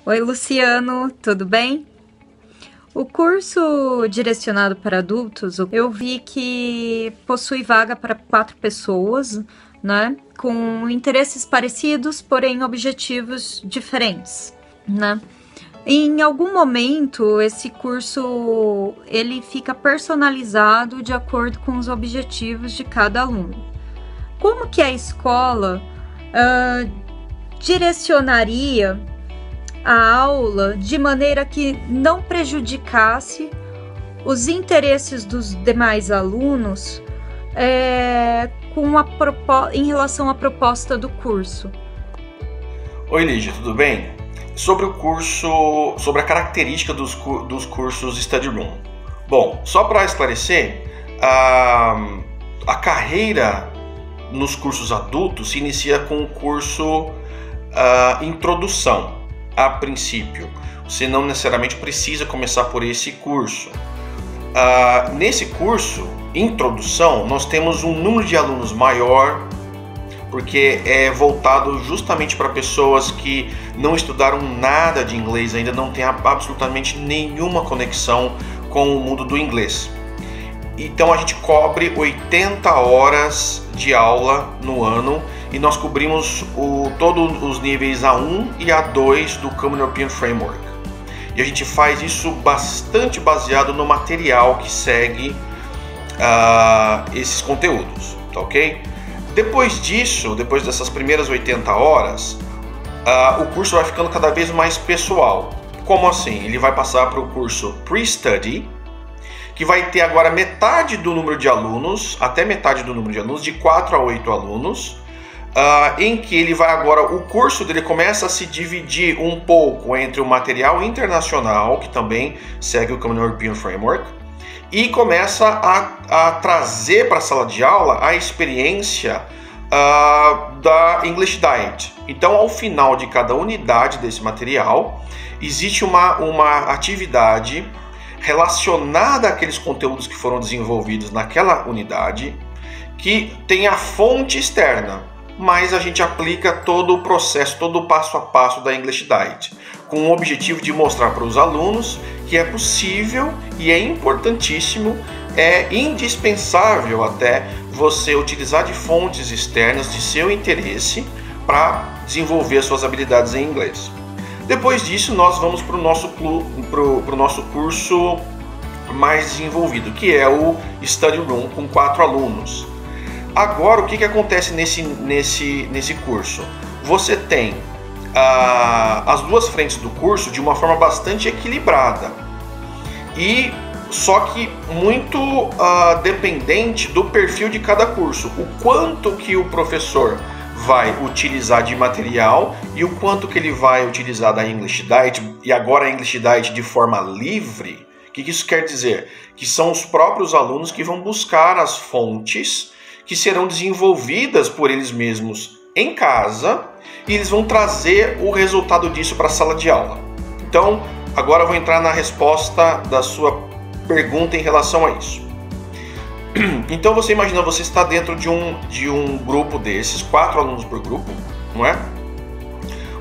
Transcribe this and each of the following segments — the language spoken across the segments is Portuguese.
Oi, Luciano, tudo bem? O curso direcionado para adultos, eu vi que possui vaga para 4 pessoas, né? Com interesses parecidos, porém objetivos diferentes, né? Em algum momento, esse curso ele fica personalizado de acordo com os objetivos de cada aluno. Como que a escola direcionaria a aula de maneira que não prejudicasse os interesses dos demais alunos em relação à proposta do curso? Oi, Lígia, tudo bem? Sobre o curso, sobre a característica dos cursos Study Room. Bom, só para esclarecer, a carreira nos cursos adultos se inicia com o curso Introdução, a princípio. Você não necessariamente precisa começar por esse curso. Nesse curso, Introdução, nós temos um número de alunos maior, porque é voltado justamente para pessoas que não estudaram nada de inglês, ainda não têm absolutamente nenhuma conexão com o mundo do inglês. Então a gente cobre 80 horas de aula no ano e nós cobrimos todos os níveis A1 e A2 do Common European Framework. E a gente faz isso bastante baseado no material que segue esses conteúdos, tá ok? Depois disso, depois dessas primeiras 80 horas, o curso vai ficando cada vez mais pessoal. Como assim? Ele vai passar para o curso Pre-Study, que vai ter agora metade do número de alunos, até metade do número de alunos, de 4 a 8 alunos, em que ele vai agora, o curso dele começa a se dividir um pouco entre o material internacional, que também segue o Common European Framework, e começa a trazer para a sala de aula a experiência da English Diet. Então, ao final de cada unidade desse material, existe uma atividade relacionada àqueles conteúdos que foram desenvolvidos naquela unidade, que tem a fonte externa, mas a gente aplica todo o processo, todo o passo a passo da English Diet, com o objetivo de mostrar para os alunos que é possível e é importantíssimo, é indispensável até você utilizar de fontes externas de seu interesse para desenvolver suas habilidades em inglês. Depois disso, nós vamos para o nosso curso mais desenvolvido, que é o Study Room com 4 alunos. Agora, o que acontece nesse curso? Você tem as duas frentes do curso de uma forma bastante equilibrada, e só que muito dependente do perfil de cada curso, o quanto que o professor vai utilizar de material e o quanto que ele vai utilizar da English Diet, e agora a English Diet de forma livre. O que isso quer dizer? Que são os próprios alunos que vão buscar as fontes que serão desenvolvidas por eles mesmos em casa, e eles vão trazer o resultado disso para a sala de aula. Então, agora eu vou entrar na resposta da sua pergunta em relação a isso. Então, você imagina, você está dentro de um grupo desses, 4 alunos por grupo, não é?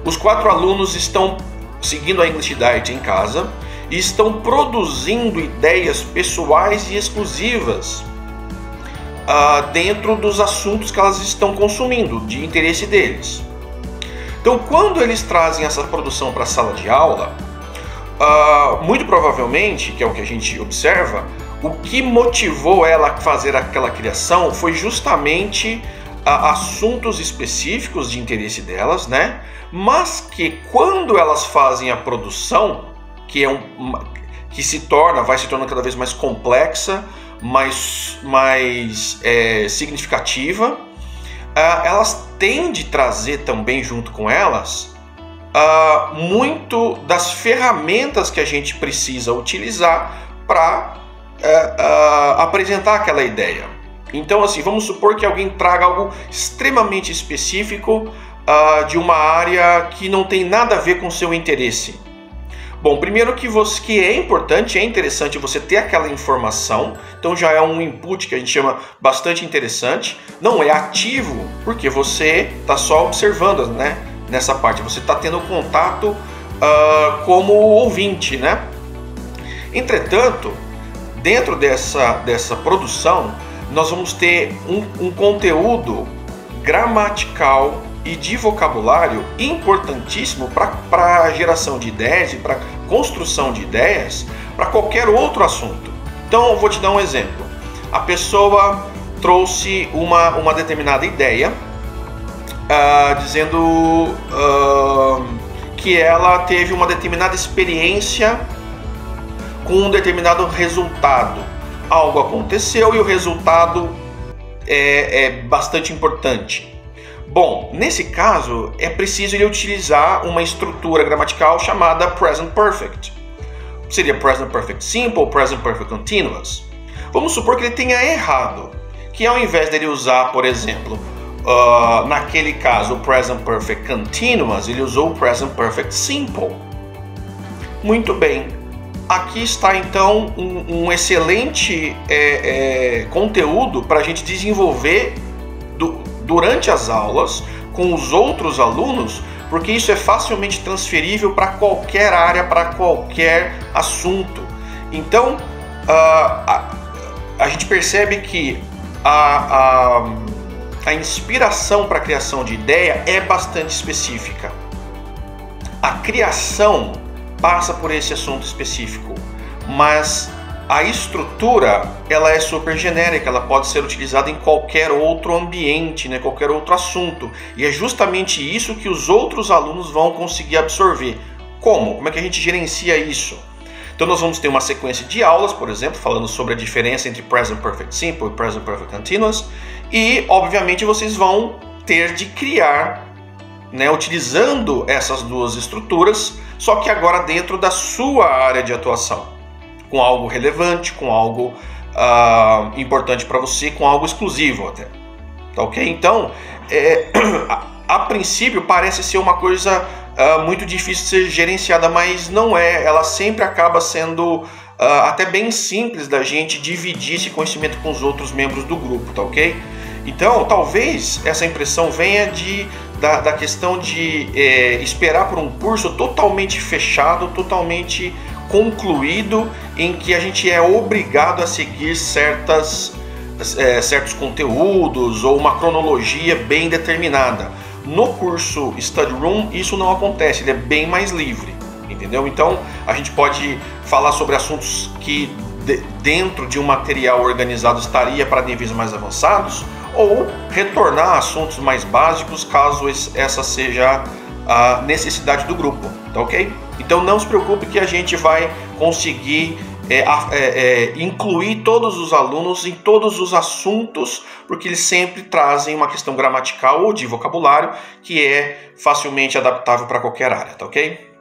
Os 4 alunos estão seguindo a English Diet em casa e estão produzindo ideias pessoais e exclusivas dentro dos assuntos que elas estão consumindo, de interesse deles. Então, quando eles trazem essa produção para a sala de aula, muito provavelmente, que é o que a gente observa, o que motivou ela a fazer aquela criação foi justamente assuntos específicos de interesse delas, né? Mas que quando elas fazem a produção, que vai se tornando cada vez mais complexa, mais significativa, elas têm de trazer também junto com elas muito das ferramentas que a gente precisa utilizar para apresentar aquela ideia. Então, assim, vamos supor que alguém traga algo extremamente específico de uma área que não tem nada a ver com o seu interesse. Bom, primeiro que é importante, é interessante você ter aquela informação, então já é um input que a gente chama bastante interessante. Não é ativo, porque você está só observando, né? Nessa parte, você está tendo contato como ouvinte, né? Entretanto, dentro dessa produção, nós vamos ter um conteúdo gramatical e de vocabulário importantíssimo para a geração de ideias e para construção de ideias para qualquer outro assunto. Então, eu vou te dar um exemplo. A pessoa trouxe uma determinada ideia, dizendo que ela teve uma determinada experiência com um determinado resultado. Algo aconteceu e o resultado é bastante importante. Bom, nesse caso é preciso ele utilizar uma estrutura gramatical chamada Present Perfect. Seria Present Perfect Simple, Present Perfect Continuous. Vamos supor que ele tenha errado, que ao invés dele usar, por exemplo, naquele caso o Present Perfect Continuous, ele usou o Present Perfect Simple. Muito bem. Aqui está então um excelente conteúdo para a gente desenvolver durante as aulas com os outros alunos, porque isso é facilmente transferível para qualquer área, para qualquer assunto. Então, a gente percebe que a inspiração para a criação de ideia é bastante específica. A criação passa por esse assunto específico, mas a estrutura ela é super genérica, ela pode ser utilizada em qualquer outro ambiente, né, qualquer outro assunto, e é justamente isso que os outros alunos vão conseguir absorver. Como é que a gente gerencia isso? Então nós vamos ter uma sequência de aulas, por exemplo, falando sobre a diferença entre Present Perfect Simple e Present Perfect Continuous, e obviamente vocês vão ter de criar, né, utilizando essas duas estruturas, só que agora dentro da sua área de atuação, com algo relevante, com algo importante para você, com algo exclusivo até, tá ok? Então, a princípio parece ser uma coisa muito difícil de ser gerenciada, mas não é, ela sempre acaba sendo até bem simples da gente dividir esse conhecimento com os outros membros do grupo, tá ok? Então, talvez essa impressão venha da questão de esperar por um curso totalmente fechado, totalmente concluído, em que a gente é obrigado a seguir certos conteúdos ou uma cronologia bem determinada. No curso Study Room isso não acontece, ele é bem mais livre, entendeu? Então a gente pode falar sobre assuntos que dentro de um material organizado estaria para níveis mais avançados, ou retornar a assuntos mais básicos caso essa seja a necessidade do grupo, tá ok? Então não se preocupe que a gente vai conseguir incluir todos os alunos em todos os assuntos, porque eles sempre trazem uma questão gramatical ou de vocabulário que é facilmente adaptável para qualquer área, tá ok?